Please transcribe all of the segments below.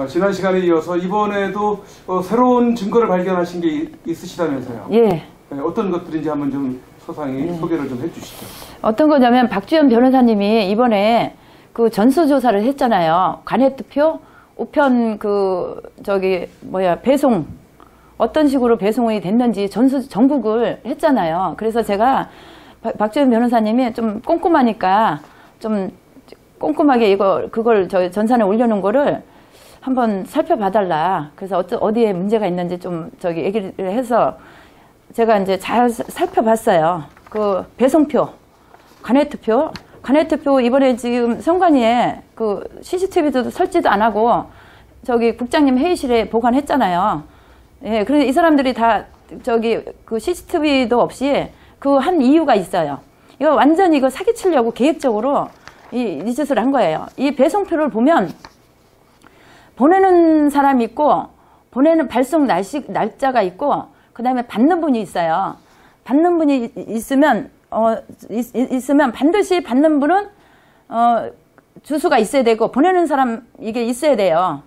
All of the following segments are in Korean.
지난 시간에 이어서 이번에도 새로운 증거를 발견하신 게 있으시다면서요? 예. 네, 어떤 것들인지 한번 좀 소상히 소개를 좀 해주시죠. 어떤 거냐면 박주연 변호사님이 이번에 그 전수조사를 했잖아요. 간해투표, 우편 배송 어떤 식으로 배송이 됐는지 전국을 했잖아요. 그래서 제가 박주연 변호사님이 좀 꼼꼼하니까 좀 꼼꼼하게 그걸 저희 전산에 올려놓은 거를 한번 살펴봐달라. 그래서 어디에 문제가 있는지 좀 얘기를 해서 제가 이제 잘 살펴봤어요. 그 배송표, 간해투표 이번에 지금 선관위에 그 CCTV도 설치도 안 하고 국장님 회의실에 보관했잖아요. 예, 그래서 이 사람들이 다 그 CCTV도 없이 그 한 이유가 있어요. 이거 완전히 이거 사기치려고 계획적으로 이 짓을 한 거예요. 이 배송표를 보면 보내는 사람이 있고 보내는 발송 날짜가 있고 그 다음에 받는 분이 있어요. 받는 분이 있으면 반드시 받는 분은 주소가 있어야 되고 보내는 사람 이게 있어야 돼요.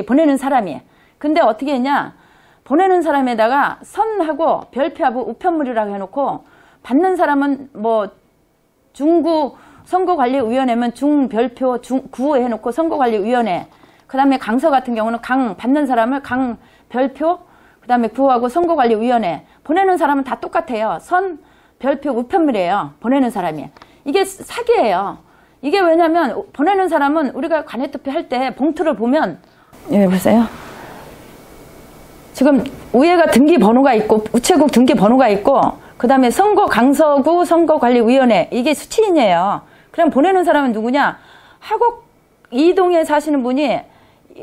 보내는 사람이. 근데 어떻게 했냐? 보내는 사람에다가 선하고 별표하고 우편물이라고 해놓고 받는 사람은 뭐 중구 선거관리위원회면 중별표 구호 해놓고 선거관리위원회. 그 다음에 강서 같은 경우는 받는 사람을 강별표 그 다음에 구호하고 선거관리위원회. 보내는 사람은 다 똑같아요. 선, 별표, 우편물이에요. 보내는 사람이. 이게 사기예요. 이게 왜냐면 보내는 사람은 우리가 간해투표 할 때 봉투를 보면 예, 보세요. 지금 위에가 등기번호가 있고 우체국 등기번호가 있고 그 다음에 강서구 선거관리위원회 이게 수취인이에요. 그럼 보내는 사람은 누구냐? 하곡 2동에 사시는 분이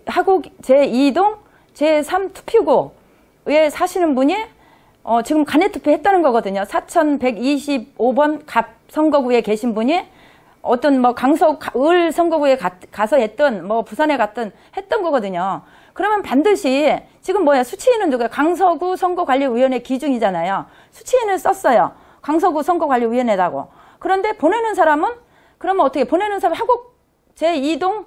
하곡 제2동 제3 투표구에 사시는 분이 지금 간해투표 했다는 거거든요. 4125번 갑 선거구에 계신 분이 어떤 을 선거구에 가서 했든 부산에 갔든 했던 거거든요. 그러면 반드시 지금 수취인은 누구야? 강서구 선거관리위원회 기준이잖아요. 수취인을 썼어요. 강서구 선거관리위원회라고. 그런데 보내는 사람은 그러면 어떻게 보내는 사람 하곡 제2동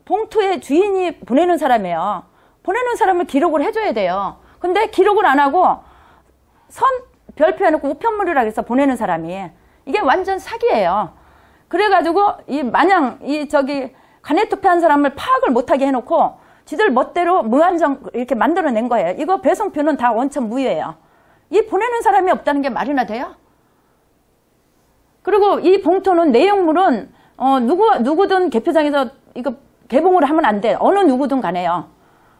봉투의 주인이 보내는 사람이에요. 보내는 사람을 기록을 해줘야 돼요. 근데 기록을 안 하고 선 별표 해놓고 우편물이라고 해서 보내는 사람이 이게 완전 사기예요. 그래가지고 마냥 간해투표한 사람을 파악을 못하게 해놓고 지들 멋대로 무한정 이렇게 만들어낸 거예요. 이거 배송표는 다 원천 무효예요. 이 보내는 사람이 없다는 게 말이나 돼요? 그리고 이 봉투는 내용물은 누구든 개표장에서 이거 개봉을 하면 안 돼. 어느 누구든 간에요.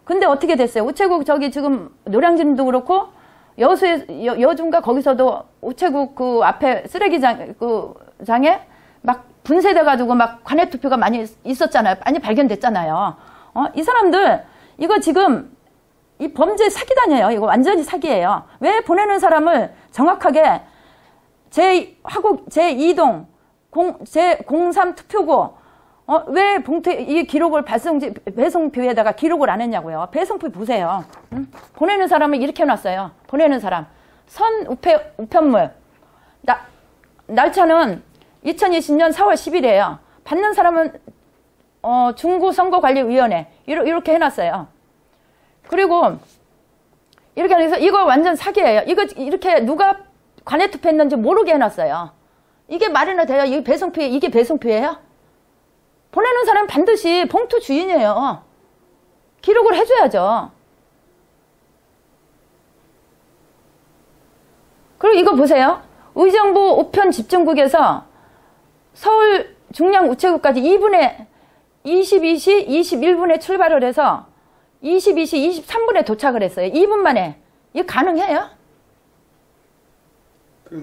근데 어떻게 됐어요? 우체국 지금 노량진도 그렇고 여중가 거기서도 우체국 그 앞에 쓰레기장 장에 막 분쇄돼가지고 막 간해투표가 많이 있었잖아요. 많이 발견됐잖아요. 이 사람들 이거 지금 이 범죄 사기단이에요. 이거 완전히 사기예요. 왜 보내는 사람을 정확하게 하곡 제2동 제03 투표구 왜 봉투에 이 기록을 배송표에다가 기록을 안 했냐고요. 배송표 보세요. 보내는 사람을 이렇게 해놨어요. 보내는 사람 선 우편물 날짜는 2020년 4월 10일이에요. 받는 사람은 중구선거관리위원회 이렇게 해놨어요. 그리고 이렇게 해서 이거 완전 사기예요. 이거 이렇게 누가 간해투표했는지 모르게 해놨어요. 이게 말이나 돼요? 이게 배송표예요? 보내는 사람은 반드시 봉투 주인이에요. 기록을 해줘야죠. 그리고 이거 보세요. 의정부 우편 집중국에서 서울 중량 우체국까지 22시 21분에 출발을 해서 22시 23분에 도착을 했어요. 2분 만에. 이게 가능해요?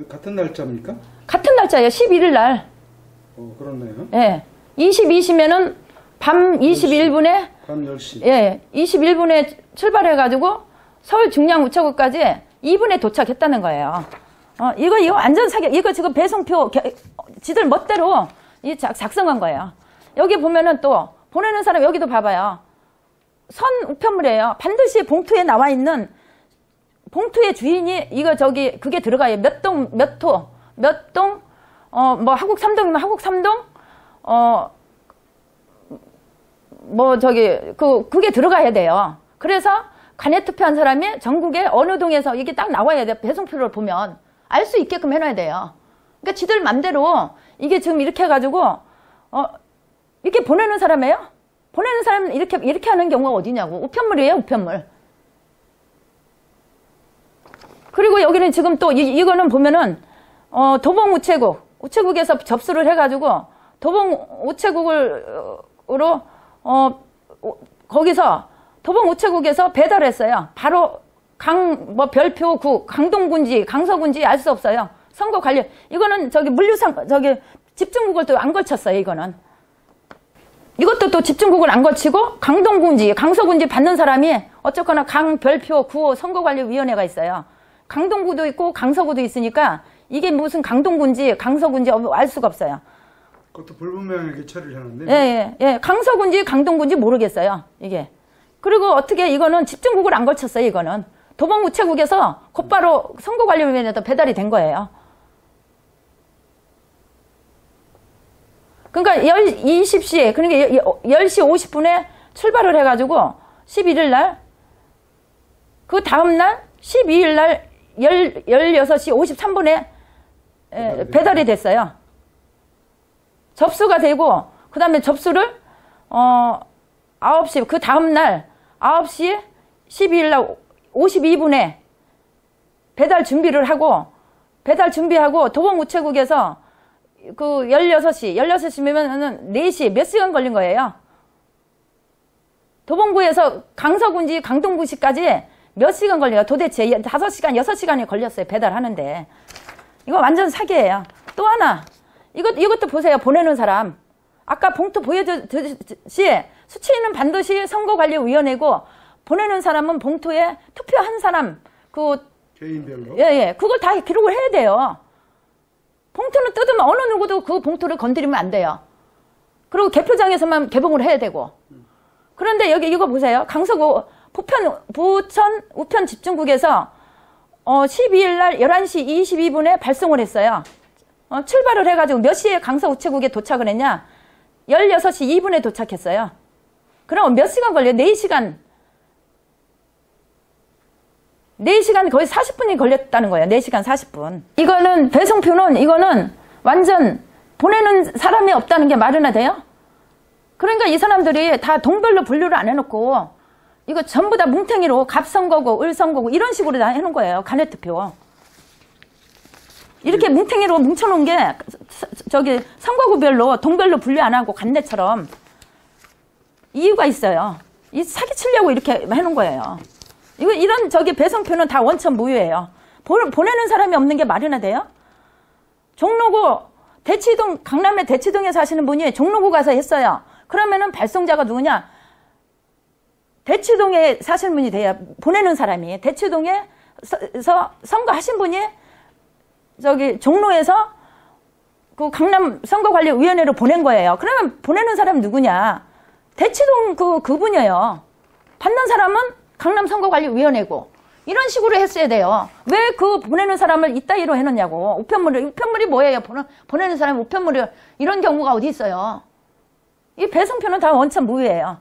같은 날짜입니까? 같은 날짜예요. 11일 날. 그렇네요. 예. 22시면은 밤 21분에 밤 10시. 예. 21분에 출발해가지고 서울 중량 우체국까지 2분에 도착했다는 거예요. 이거 완전 사기. 이거 지금 배송표 지들 멋대로 작성한 거예요. 여기 보면은 또 보내는 사람 여기도 봐봐요. 선 우편물이에요. 반드시 봉투에 나와 있는 봉투의 주인이 그게 들어가요. 몇 동, 하곡 3동이면 하곡 3동, 그게 들어가야 돼요. 그래서 간에 투표한 사람이 전국에 어느 동에서 이게 딱 나와야 돼요. 배송표를 보면 알 수 있게끔 해놔야 돼요. 그러니까 지들 맘대로 이게 지금 이렇게 해가지고 이렇게 보내는 사람이에요? 보내는 사람은 이렇게 하는 경우가 어디냐고. 우편물이에요, 우편물. 그리고 여기는 지금 또 이거는 보면은 도봉 우체국에서 접수를 해가지고 도봉 우체국으로 거기서 도봉 우체국에서 배달했어요. 바로 별표구, 강동군지, 강서군지 알 수 없어요. 선거 관련 이거는 집중국을 또 안 걸쳤어요. 이것도 또 집중국을 안 걸치고 강동군지, 강서군지 받는 사람이 어쨌거나 별표, 선거관리위원회가 있어요. 강동구도 있고 강서구도 있으니까 이게 무슨 강동군지, 강서군지 알 수가 없어요. 그것도 불분명하게 처리를 해놨네. 예. 강서군지, 강동군지 모르겠어요. 이게. 그리고 어떻게 이거는 집중국을 안 걸쳤어요. 이거는 도봉 우체국에서 곧바로 선거관리위원회에다 배달이 된 거예요. 그러니까 20시, 그러니까 10시 50분에 출발을 해가지고 11일 날, 그 다음날 12일 날 16시 53분에 배달이 됐어요. 접수가 되고, 그 다음에 접수를 9시, 그 다음날 9시 12일 날 52분에 배달 준비하고 도봉 우체국에서 그 16시면 4시 몇 시간 걸린 거예요. 도봉구에서 강서군지 강동구시까지 몇 시간 걸려요. 도대체 5시간, 6시간이 걸렸어요. 배달하는데. 이거 완전 사기예요. 또 하나. 이것도 보세요. 보내는 사람. 아까 봉투 보여줬듯이 수치인은 반드시 선거관리위원회고 보내는 사람은 봉투에 투표한 사람 개인별로. 예. 그걸 다 기록을 해야 돼요. 봉투는 뜯으면 어느 누구도 그 봉투를 건드리면 안 돼요. 그리고 개표장에서만 개봉을 해야 되고. 그런데 여기 이거 보세요. 강서구 부천 우편 집중국에서 12일 날 11시 22분에 발송을 했어요. 출발을 해가지고 몇 시에 강서 우체국에 도착을 했냐? 16시 2분에 도착했어요. 그럼 몇 시간 걸려요? 4시간 거의 40분이 걸렸다는 거예요. 4시간 40분. 이거는 배송표는 완전 보내는 사람이 없다는 게 말이나 돼요? 그러니까 이 사람들이 다 동별로 분류를 안 해놓고 이거 전부 다 뭉탱이로 갑선거고 을선거고 이런 식으로 다 해놓은 거예요. 간회투표. 이렇게 뭉탱이로 뭉쳐놓은 게 선거구별로 동별로 분류 안 하고 간내처럼 이유가 있어요. 이 사기치려고 이렇게 해놓은 거예요. 이런 배송표는 다 원천 무효예요. 보내는 사람이 없는 게 말이나 돼요? 종로구 대치동, 강남의 대치동에 사시는 분이 종로구 가서 했어요. 그러면은 발송자가 누구냐? 대치동에 사시는 분이 돼요. 보내는 사람이. 대치동에서 선거하신 분이 종로에서 그 강남 선거관리위원회로 보낸 거예요. 그러면 보내는 사람은 누구냐? 대치동 그분이에요. 받는 사람은 강남 선거관리위원회고. 이런 식으로 했어야 돼요. 왜 그 보내는 사람을 이따위로 해놓냐고. 우편물이 뭐예요? 보내는 사람이 우편물이 이런 경우가 어디 있어요? 이 배송표는 다 원천 무효예요.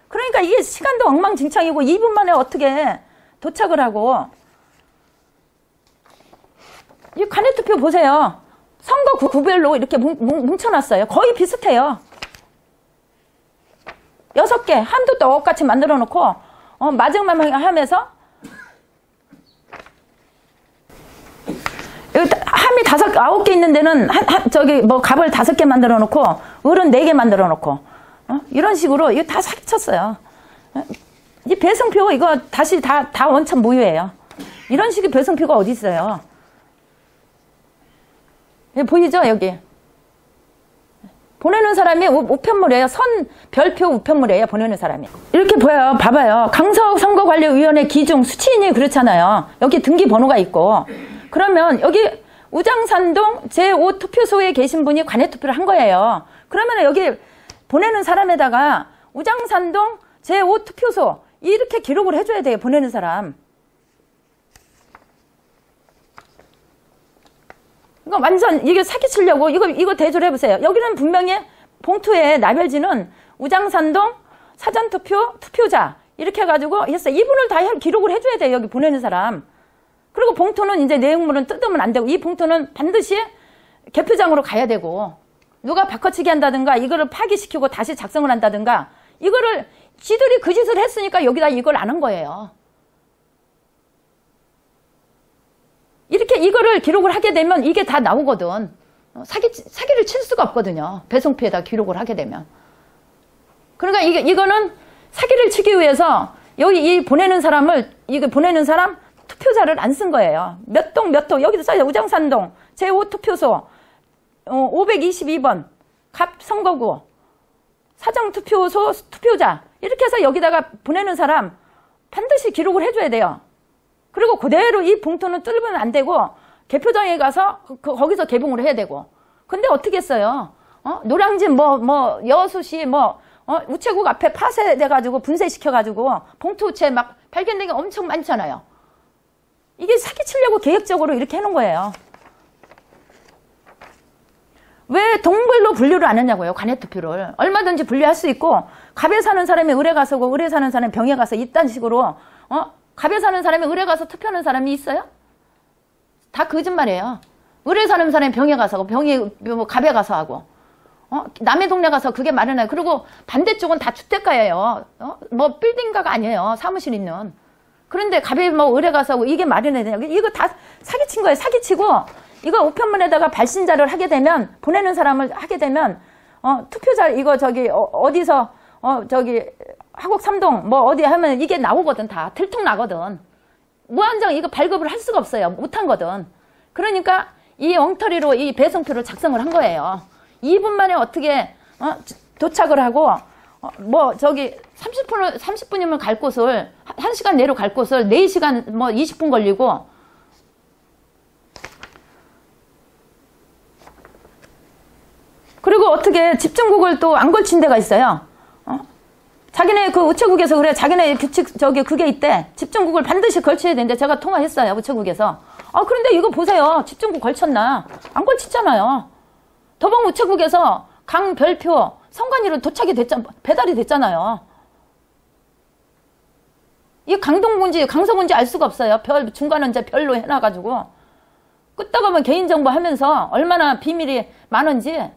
그러니까 이게 시간도 엉망진창이고 2분 만에 어떻게 도착을 하고. 이 간회투표 보세요. 선거구별로 이렇게 뭉쳐놨어요. 거의 비슷해요. 6개, 한도 똑같이 만들어 놓고, 마지막만 하면서, 여기 함이 9개 있는 데는, 갑을 5개 만들어 놓고, 을은 4개 만들어 놓고, 이런 식으로, 이거 다 사기쳤어요. 이 배송표, 이거 다시 다 원천 무효예요. 이런 식의 배송표가 어디 있어요? 보이죠, 여기? 보내는 사람이 우편물이에요. 별표 우편물이에요. 보내는 사람이. 이렇게 보여요. 봐봐요. 강서선거관리위원회 기중 수치인이 그렇잖아요. 여기 등기번호가 있고. 그러면 여기 우장산동 제5 투표소에 계신 분이 관외투표를 한 거예요. 그러면 여기 보내는 사람에다가 우장산동 제5 투표소 이렇게 기록을 해줘야 돼요. 보내는 사람. 그러니까 완전 이게 사기치려고 이거 대조를 해보세요. 여기는 분명히 봉투에 나별지는 우장산동 사전투표, 투표자 이렇게 해가지고 했어요. 이분을 다 기록을 해줘야 돼요. 여기 보내는 사람. 그리고 봉투는 이제 내용물은 뜯으면 안 되고 이 봉투는 반드시 개표장으로 가야 되고 누가 바꿔치기 한다든가 이거를 파기시키고 다시 작성을 한다든가 이거를 지들이 그 짓을 했으니까 여기다 이걸 안 한 거예요. 이렇게 이거를 기록을 하게 되면 이게 다 나오거든. 사기를 칠 수가 없거든요. 배송표에다 기록을 하게 되면. 그러니까 이거는 사기를 치기 위해서 여기 이 보내는 사람을, 이거 보내는 사람 투표자를 안 쓴 거예요. 몇 동 몇 호, 여기도 써요. 우정산동 제5투표소 522번 갑 선거구 사정투표소 투표자 이렇게 해서 여기다가 보내는 사람 반드시 기록을 해줘야 돼요. 그리고 그대로 이 봉투는 뚫으면 안 되고 개표장에 가서 거기서 개봉을 해야 되고. 근데 어떻게 했어요? 노량진 여수시 우체국 앞에 파쇄돼가지고 분쇄시켜가지고 봉투체 막 발견된 게 엄청 많잖아요. 이게 사기치려고 계획적으로 이렇게 해놓은 거예요. 왜 동별로 분류를 안 했냐고요. 관외투표를. 얼마든지 분류할 수 있고 갑에 사는 사람이 을에 가서 을에 사는 사람이 병에 가서 이딴 식으로 갑에 사는 사람이 을에 가서 투표하는 사람이 있어요? 다 거짓말이에요. 을에 사는 사람이 병에 가서 하고 병이 갑에 가서 하고 남의 동네 가서 그게 마련해요. 그리고 반대쪽은 다 주택가예요. 빌딩가가 아니에요. 사무실 있는. 그런데 갑에 을에 가서 하고 이게 마련해야 되냐. 이거 다 사기친 거예요. 사기치고 이거 우편문에다가 발신자를 하게 되면 보내는 사람을 하게 되면 투표자 이거 어디서 화곡 3동 어디 하면 이게 나오거든. 다 들통 나거든. 무한정 이거 발급을 할 수가 없어요. 못한 거든. 그러니까 이 엉터리로 이 배송표를 작성을 한 거예요. 2분 만에 어떻게 도착을 하고 30분이면 갈 곳을 1시간 내로 갈 곳을 4시간 20분 걸리고 그리고 어떻게 집중국을 또 안 걸친 데가 있어요. 자기네 그 우체국에서 그래. 자기네 규칙 그게 있대. 집중국을 반드시 걸쳐야 되는데 제가 통화했어요. 우체국에서. 그런데 이거 보세요. 집중국 걸쳤나? 안 걸쳤잖아요. 더봉 우체국에서 강별표 성관이로 배달이 됐잖아요. 이 강동군지 강서군지 알 수가 없어요. 중간은 이제 별로 해놔가지고 끄떡하면 개인정보 하면서 얼마나 비밀이 많은지.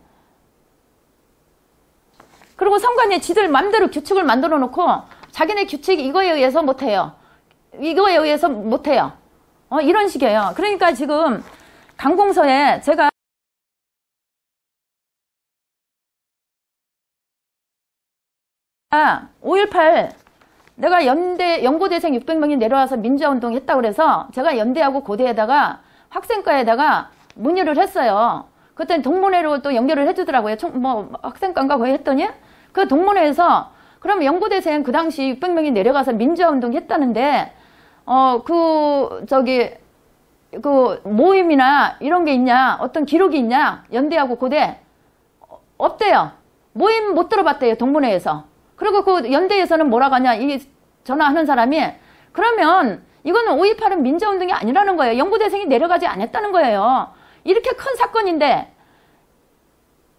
그리고 성관이 지들 맘대로 규칙을 만들어 놓고 자기네 규칙 이거에 의해서 못해요. 이거에 의해서 못해요. 이런 식이에요. 그러니까 지금 강공서에 제가 5.18 내가 연고대생 600명이 내려와서 민주화운동 했다고 그래서 제가 연대하고 고대에다가 학생과에다가 문의를 했어요. 그때 동문회로 또 연결을 해주더라고요. 학생과인가 거기 했더니 그 동문회에서 그럼 연고대생 그 당시 600명이 내려가서 민주화운동 했다는데 그 모임이나 이런 게 있냐 어떤 기록이 있냐 연대하고 고대 없대요. 모임 못 들어봤대요. 동문회에서. 그리고 그 연대에서는 뭐라고 하냐 이 전화하는 사람이 그러면 이거는 5.18은 민주화운동이 아니라는 거예요. 연고대생이 내려가지 않았다는 거예요. 이렇게 큰 사건인데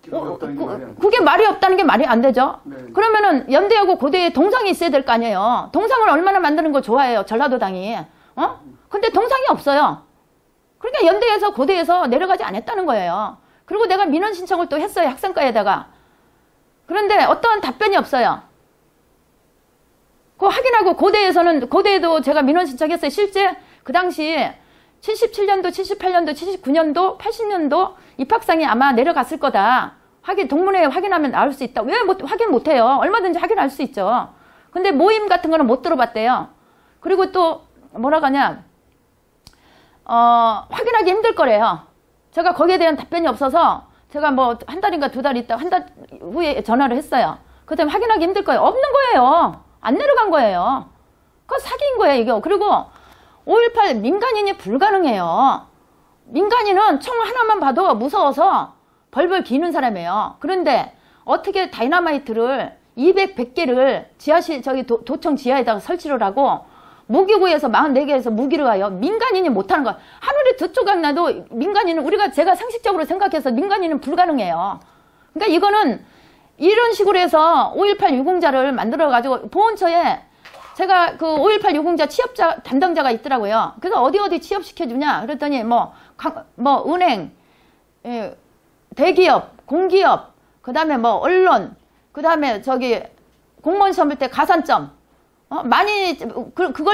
그게 말이 없다는 게 말이 안 되죠. 네. 그러면은 연대하고 고대에 동상이 있어야 될 거 아니에요. 동상을 얼마나 만드는 걸 좋아해요. 전라도당이. 근데 동상이 없어요. 그러니까 연대에서 고대에서 내려가지 않았다는 거예요. 그리고 내가 민원 신청을 또 했어요. 학생과에다가. 그런데 어떠한 답변이 없어요. 그거 확인하고 고대에도 제가 민원 신청했어요. 실제 그 당시 77년도, 78년도, 79년도, 80년도 입학상이 아마 내려갔을 거다. 동문회에 확인하면 나올 수 있다. 왜 확인 못해요? 얼마든지 확인할 수 있죠. 근데 모임 같은 거는 못 들어봤대요. 그리고 또 뭐라고 하냐 확인하기 힘들 거래요. 제가 거기에 대한 답변이 없어서 제가 한 달인가 2달 있다 한 달 후에 전화를 했어요. 그때문에 확인하기 힘들 거예요. 없는 거예요. 안 내려간 거예요. 그거 사기인 거예요 이게. 그리고 5.18 민간인이 불가능해요. 민간인은 총 하나만 봐도 무서워서 벌벌 기는 사람이에요. 그런데 어떻게 다이너마이트를 100개를 지하실 도청 지하에다가 설치를 하고 무기고에서 44개에서 무기를 가요. 민간인이 못하는 거야. 하늘에 두 조각 나도 민간인은 제가 상식적으로 생각해서 민간인은 불가능해요. 그러니까 이거는 이런 식으로 해서 5.18 유공자를 만들어가지고 보훈처에 제가 그 5.18 유공자 취업자 담당자가 있더라고요. 그래서 어디 취업시켜주냐 그랬더니 뭐 은행, 예, 대기업, 공기업, 그 다음에 뭐 언론, 그 다음에 저기 공무원 시험 볼 때 가산점, 많이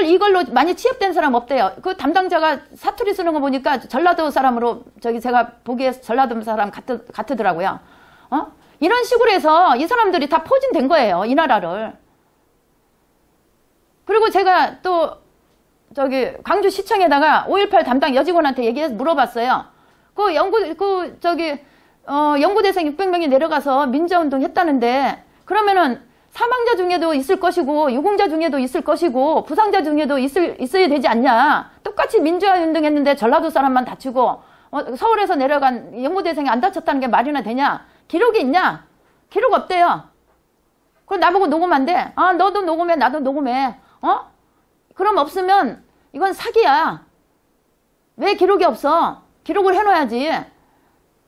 이걸로 많이 취업된 사람 없대요. 그 담당자가 사투리 쓰는 거 보니까 전라도 사람으로 저기 제가 보기에 전라도 사람 같더라고요. 이런 식으로 해서 이 사람들이 다 포진된 거예요, 이 나라를. 그리고 제가 또 저기 광주시청에다가 5.18 담당 여직원한테 얘기해서 물어봤어요. 연구대생 600명이 내려가서 민주화운동 했다는데 그러면은 사망자 중에도 있을 것이고 유공자 중에도 있을 것이고 부상자 중에도 있어야 되지 않냐. 똑같이 민주화운동 했는데 전라도 사람만 다치고 서울에서 내려간 연구대생이 안 다쳤다는 게 말이나 되냐. 기록이 있냐? 기록 없대요. 그럼 나보고 녹음한대. 아, 너도 녹음해, 나도 녹음해. 그럼 없으면 이건 사기야. 왜 기록이 없어? 기록을 해놔야지.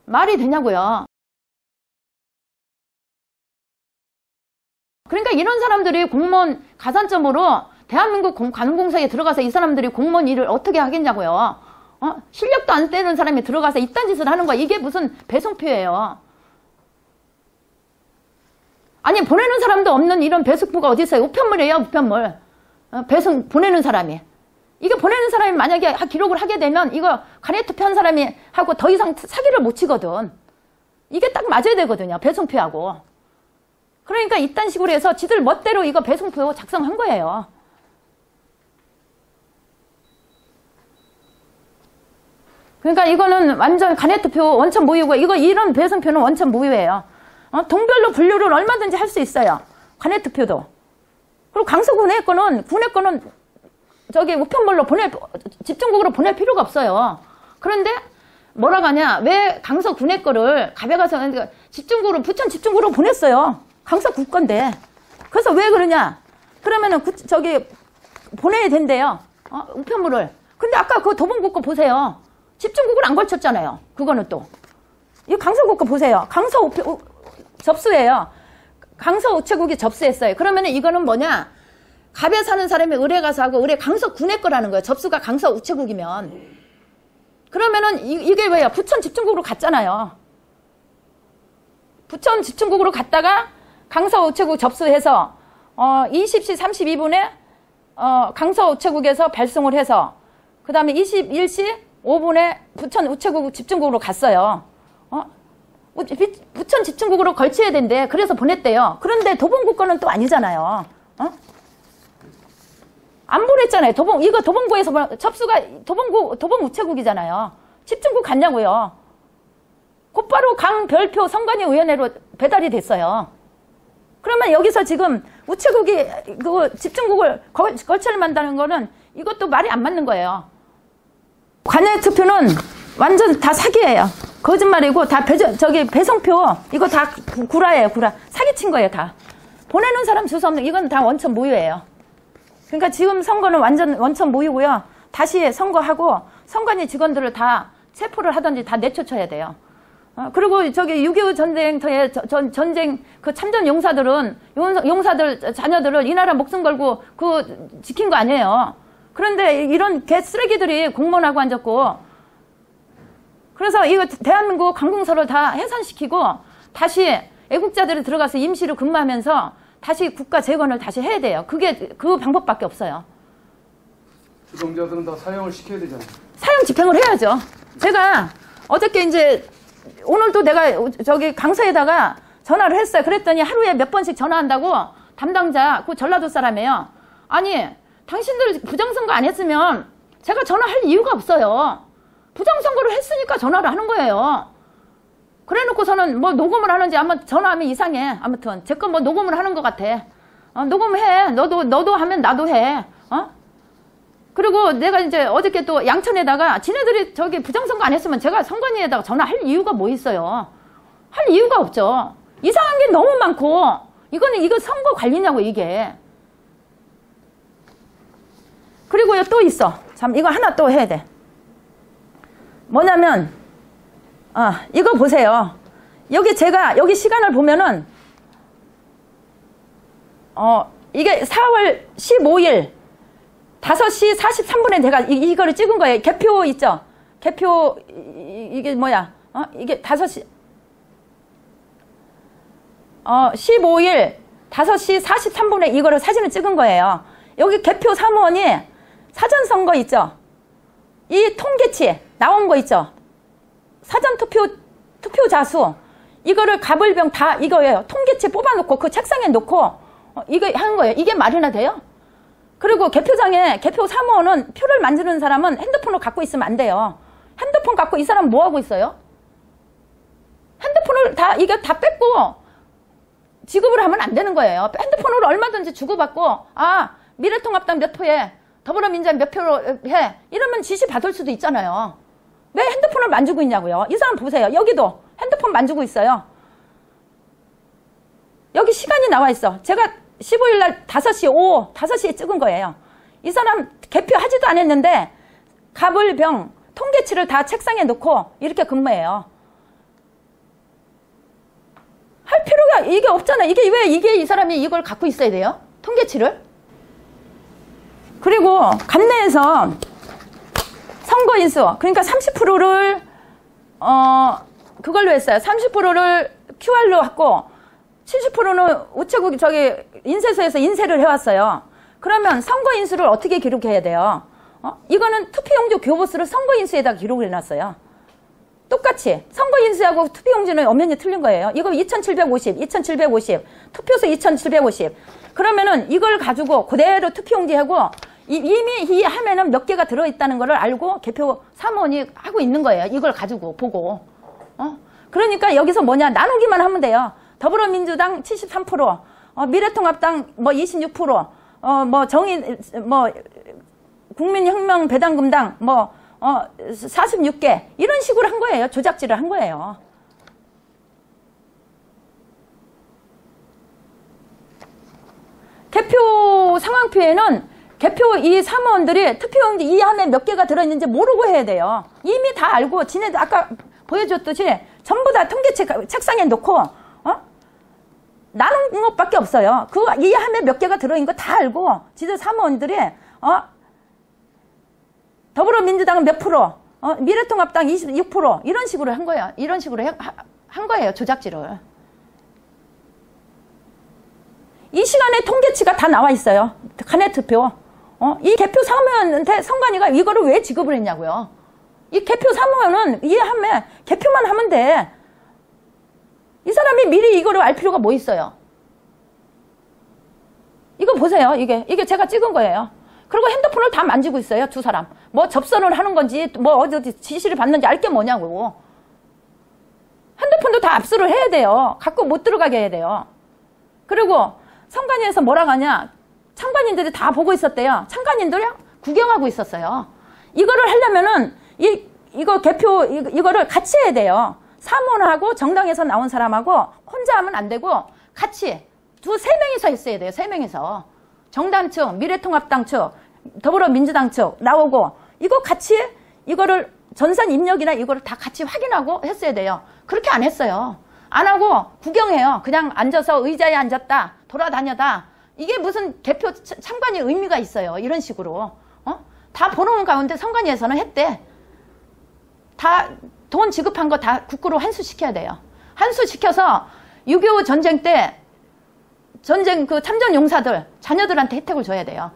말이 되냐고요. 그러니까 이런 사람들이 공무원 가산점으로 대한민국 가능공사에 들어가서 이 사람들이 공무원 일을 어떻게 하겠냐고요. 실력도 안 되는 사람이 들어가서 이딴 짓을 하는 거야. 이게 무슨 배송표예요. 아니, 보내는 사람도 없는 이런 배송표가 어디 있어요? 우편물이에요, 우편물. 배송 보내는 사람이. 이게 보내는 사람이 만약에 기록을 하게 되면 이거 간에 투표한 사람이 하고 더 이상 사기를 못 치거든. 이게 딱 맞아야 되거든요, 배송표하고. 그러니까 이딴 식으로 해서 지들 멋대로 이거 배송표 작성한 거예요. 그러니까 이거는 완전 간해투표 원천 무효고, 이런 배송표는 원천 무효예요. 동별로 분류를 얼마든지 할 수 있어요. 간해투표도. 그리고 강서군의 거는, 군의 거는 저기 우편물로 집중국으로 보낼 필요가 없어요. 그런데 뭐라고 하냐, 왜 강서군의 거를 갑에 가서 집중국으로, 부천 집중국으로 보냈어요. 강서구 건데. 그래서 왜 그러냐? 그러면은 보내야 된대요. 우편물을. 근데 아까 그 도봉구 거 보세요. 집중국을 안 걸쳤잖아요. 그거는 또. 이 강서구 거 보세요. 접수예요. 강서 우체국이 접수했어요. 그러면은 이거는 뭐냐? 갑에 사는 사람이 을에 가서 하고 을에 강서군의 거라는 거예요. 접수가 강서 우체국이면. 그러면은 이게 왜요? 부천 집중국으로 갔잖아요. 부천 집중국으로 갔다가 강서 우체국 접수해서 20시 32분에 강서 우체국에서 발송을 해서 그 다음에 21시 5분에 부천 우체국 집중국으로 갔어요. 부천 집중국으로 걸쳐야 된대. 그래서 보냈대요. 그런데 도봉구 거는 또 아니잖아요. 안 보냈잖아요. 이거 도봉구에서 접수가 도봉 우체국이잖아요. 집중국 갔냐고요. 곧바로 강별표 선관위원회로 배달이 됐어요. 그러면 여기서 지금 우체국이 집중국을 걸쳐를 만다는 거는 이것도 말이 안 맞는 거예요. 관외투표는 완전 다 사기예요. 거짓말이고 다 배송표 이거 다 구라예요. 구라. 사기친 거예요. 다. 보내는 사람 주소 없는 이건 다 원천 무효예요. 그러니까 지금 선거는 완전 원천 무효고요. 다시 선거하고 선관위 직원들을 다 체포를 하든지 다 내쫓아야 돼요. 그리고 6.25 전쟁터에 전쟁 그 참전 용사들 자녀들을 이 나라 목숨 걸고 지킨 거 아니에요. 그런데 이런 개쓰레기들이 공무원하고 앉았고, 그래서 이거 대한민국 관공서를 다 해산시키고 다시 애국자들이 들어가서 임시로 근무하면서 다시 국가 재건을 다시 해야 돼요. 그 방법밖에 없어요. 주동자들은 다 사형을 시켜야 되잖아요. 사형 집행을 해야죠. 제가 어저께 오늘도 내가 강서에다가 전화를 했어요. 그랬더니 하루에 몇 번씩 전화한다고 담당자, 그 전라도 사람이에요. 아니, 당신들 부정선거 안 했으면 제가 전화할 이유가 없어요. 부정선거를 했으니까 전화를 하는 거예요. 그래 놓고서는 뭐 녹음을 하는지 아마 전화하면 이상해. 아무튼 제 거 뭐 녹음을 하는 것 같아. 녹음해. 너도 하면 나도 해. 그리고 내가 어저께 또 양천에다가 지네들이 부정선거 안 했으면 제가 선관위에다가 전화할 이유가 뭐 있어요. 할 이유가 없죠. 이상한 게 너무 많고 이거 선거 관리냐고 이게. 그리고요 또 있어. 참 이거 하나 또 해야 돼. 뭐냐면 이거 보세요. 여기 시간을 보면은 이게 4월 15일 5시 43분에 내가 이거를 찍은 거예요. 개표 있죠? 개표, 이게 뭐야? 이게 5시, 15일 5시 43분에 이거를 사진을 찍은 거예요. 여기 개표 사무원이 사전선거 있죠? 이 통계치 나온 거 있죠? 투표자 수. 이거를 갑을병 다 이거예요. 통계치 뽑아놓고 그 책상에 놓고 이거 하는 거예요. 이게 말이나 돼요? 그리고 개표장에 개표 사무원은 표를 만드는 사람은 핸드폰을 갖고 있으면 안 돼요. 핸드폰 갖고 이 사람 뭐 하고 있어요? 핸드폰을 이게 다 뺏고 지급을 하면 안 되는 거예요. 핸드폰으로 얼마든지 주고받고 미래통합당 몇 표에 더불어민주당 몇 표로 해 이러면 지시 받을 수도 있잖아요. 왜 핸드폰을 만지고 있냐고요. 이 사람 보세요. 여기도 핸드폰 만지고 있어요. 여기 시간이 나와 있어. 제가 15일날 5시에 찍은 거예요. 이 사람 개표하지도 않았는데 갑을병 통계치를 다 책상에 놓고 이렇게 근무해요. 할 필요가 이게 없잖아요. 이게 이 사람이 이걸 갖고 있어야 돼요? 통계치를? 그리고 관내에서 선거인수 그러니까 30%를 그걸로 했어요. 30%를 QR로 했고 70%는 우체국 인쇄소에서 인쇄를 해왔어요. 그러면 선거인수를 어떻게 기록해야 돼요? 이거는 투표용지 교부수를 선거인수에다가 기록을 해놨어요. 똑같이 선거인수하고 투표용지는 엄연히 틀린 거예요. 이거 2750, 투표수 2750. 그러면은 이걸 가지고 그대로 투표용지하고 이미 이 화면은 몇 개가 들어있다는 걸 알고 개표 사무원이 하고 있는 거예요. 이걸 가지고 보고. 그러니까 여기서 뭐냐 나누기만 하면 돼요. 더불어민주당 73%, 미래통합당 뭐 26%, 국민혁명배당금당 46개 이런 식으로 한 거예요. 조작질을 한 거예요. 개표 상황표에는 개표 이 사무원들이 투표용지 이 안에 몇 개가 들어있는지 모르고 해야 돼요. 이미 다 알고 지네들 아까 보여줬듯이 전부 다 통계치 책상에 놓고 나눈 것밖에 없어요. 이 안에 몇 개가 들어있는 거 다 알고 지들 사무원들이 더불어민주당은 몇 프로, 미래통합당 26% 이런 식으로 한 거예요. 이런 식으로 한 거예요. 조작질을. 이 시간에 통계치가 다 나와 있어요. 간의 투표. 이 개표 사무원한테 선관위가 이거를 왜 지급을 했냐고요. 이 개표 사무원은 이해하면 개표만 하면 돼. 이 사람이 미리 이거를 알 필요가 뭐 있어요. 이거 보세요. 이게 제가 찍은 거예요. 그리고 핸드폰을 다 만지고 있어요. 두 사람. 뭐 접선을 하는 건지 뭐 어디 지시를 받는지 알 게 뭐냐고. 핸드폰도 다 압수를 해야 돼요. 갖고 못 들어가게 해야 돼요. 그리고 선관위에서 뭐라고 하냐. 참관인들이 다 보고 있었대요. 참관인들이 구경하고 있었어요. 이거를 하려면은 이거 개표 이거를 같이 해야 돼요. 사무원하고 정당에서 나온 사람하고 혼자 하면 안 되고 같이 세 명이서 했어야 돼요. 세 명이서. 정당 측, 미래통합당 측, 더불어민주당 측 나오고 이거 같이 이거를 전산 입력이나 이거를 다 같이 확인하고 했어야 돼요. 그렇게 안 했어요. 안 하고 구경해요. 그냥 앉아서 의자에 앉았다. 돌아다녀다. 이게 무슨 개표 참관이 의미가 있어요. 이런 식으로. 다 보는 가운데 선관위에서는 했대. 다 돈 지급한 거 다 국고로 환수시켜야 돼요. 환수시켜서 6.25 전쟁 때 전쟁 그 참전 용사들 자녀들한테 혜택을 줘야 돼요.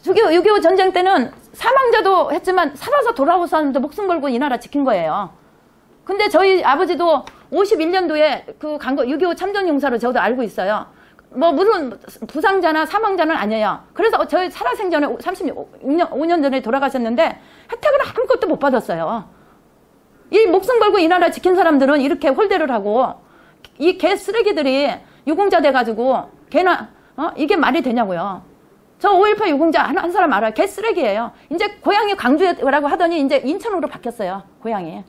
6.25 전쟁 때는 사망자도 했지만 살아서 돌아온 사람도 목숨 걸고 이 나라 지킨 거예요. 근데 저희 아버지도 51년도에 그 간 거 6.25 참전 용사로 저도 알고 있어요. 뭐 무슨 부상자나 사망자는 아니에요. 그래서 저희 살아생전에 5년 전에 돌아가셨는데 혜택을 아무것도 못 받았어요. 이 목숨 걸고 이 나라 지킨 사람들은 이렇게 홀대를 하고 이 개 쓰레기들이 유공자 돼가지고 개나 이게 말이 되냐고요. 저 5.18 유공자 한 사람 알아요. 개 쓰레기예요. 이제 고향이 광주라고 하더니 이제 인천으로 바뀌었어요. 고향이.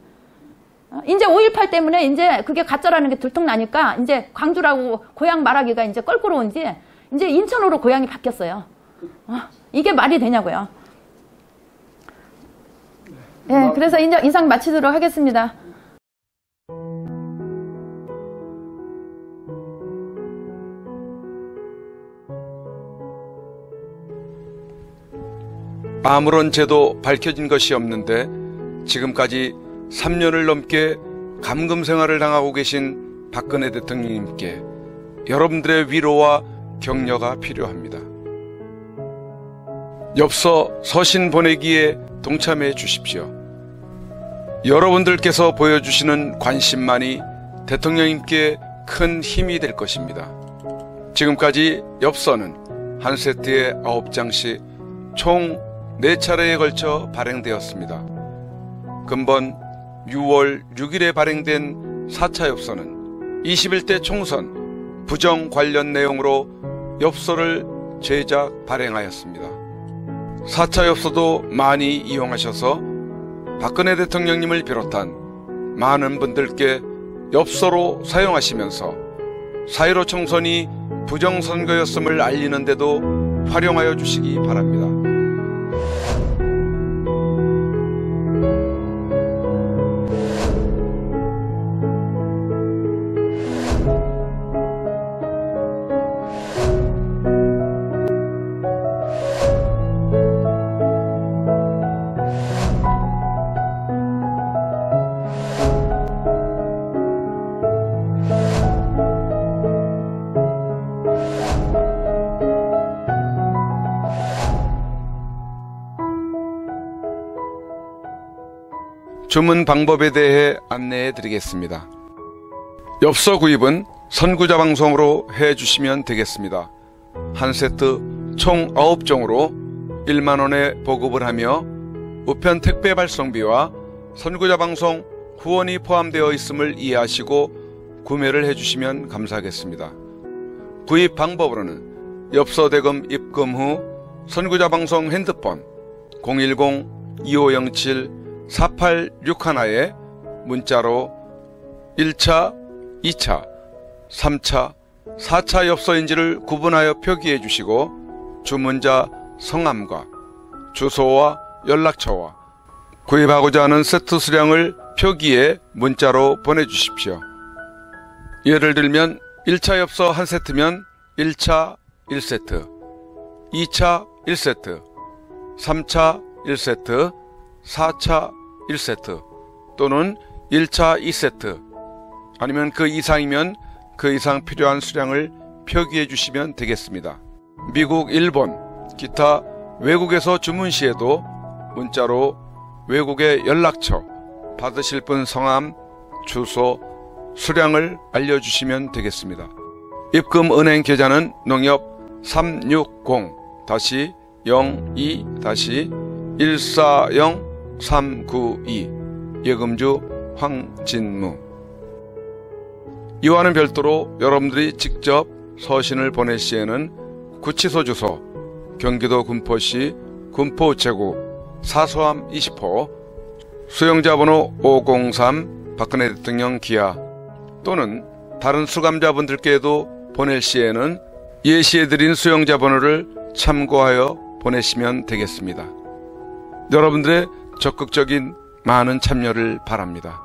이제 5.18 때문에 이제 그게 가짜라는 게 들통나니까 이제 광주라고 고향 말하기가 이제 껄끄러운지 이제 인천으로 고향이 바뀌었어요. 이게 말이 되냐고요. 네, 그래서 이제 이상 마치도록 하겠습니다. 아무런 죄도 밝혀진 것이 없는데 지금까지 3년을 넘게 감금 생활을 당하고 계신 박근혜 대통령님께 여러분들의 위로와 격려가 필요합니다. 엽서 서신 보내기에 동참해 주십시오. 여러분들께서 보여주시는 관심만이 대통령님께 큰 힘이 될 것입니다. 지금까지 엽서는 한 세트에 9장씩 총 4차례에 걸쳐 발행되었습니다. 금번 6월 6일에 발행된 4차 엽서는 21대 총선 부정 관련 내용으로 엽서를 제작 발행하였습니다. 4차 엽서도 많이 이용하셔서 박근혜 대통령님을 비롯한 많은 분들께 엽서로 사용하시면서 4.15 총선이 부정선거였음을 알리는 데도 활용하여 주시기 바랍니다. 주문 방법에 대해 안내해 드리겠습니다. 엽서 구입은 선구자 방송으로 해 주시면 되겠습니다. 한 세트 총 9종으로 1만원에 보급을 하며 우편 택배 발송비와 선구자 방송 후원이 포함되어 있음을 이해하시고 구매를 해 주시면 감사하겠습니다. 구입 방법으로는 엽서 대금 입금 후 선구자 방송 핸드폰 010-2507-4861에 문자로 1차, 2차, 3차, 4차 엽서인지를 구분하여 표기해 주시고 주문자 성함과 주소와 연락처와 구입하고자 하는 세트 수량을 표기해 문자로 보내주십시오. 예를 들면 1차 엽서 1세트면 1차 1세트, 2차 1세트, 3차 1세트, 4차 1세트 또는 1차 2세트 아니면 그 이상이면 그 이상 필요한 수량을 표기해 주시면 되겠습니다. 미국, 일본, 기타 외국에서 주문 시에도 문자로 외국의 연락처, 받으실 분 성함, 주소, 수량을 알려주시면 되겠습니다. 입금 은행 계좌는 농협 360-02-140-392 예금주 황진무. 이와는 별도로 여러분들이 직접 서신을 보낼 시에는 구치소 주소 경기도 군포시 군포우체국 사소함 20호 수용자 번호 503 박근혜 대통령 기하 또는 다른 수감자분들께도 보낼 시에는 예시해드린 수용자 번호를 참고하여 보내시면 되겠습니다. 여러분들의 적극적인 많은 참여를 바랍니다.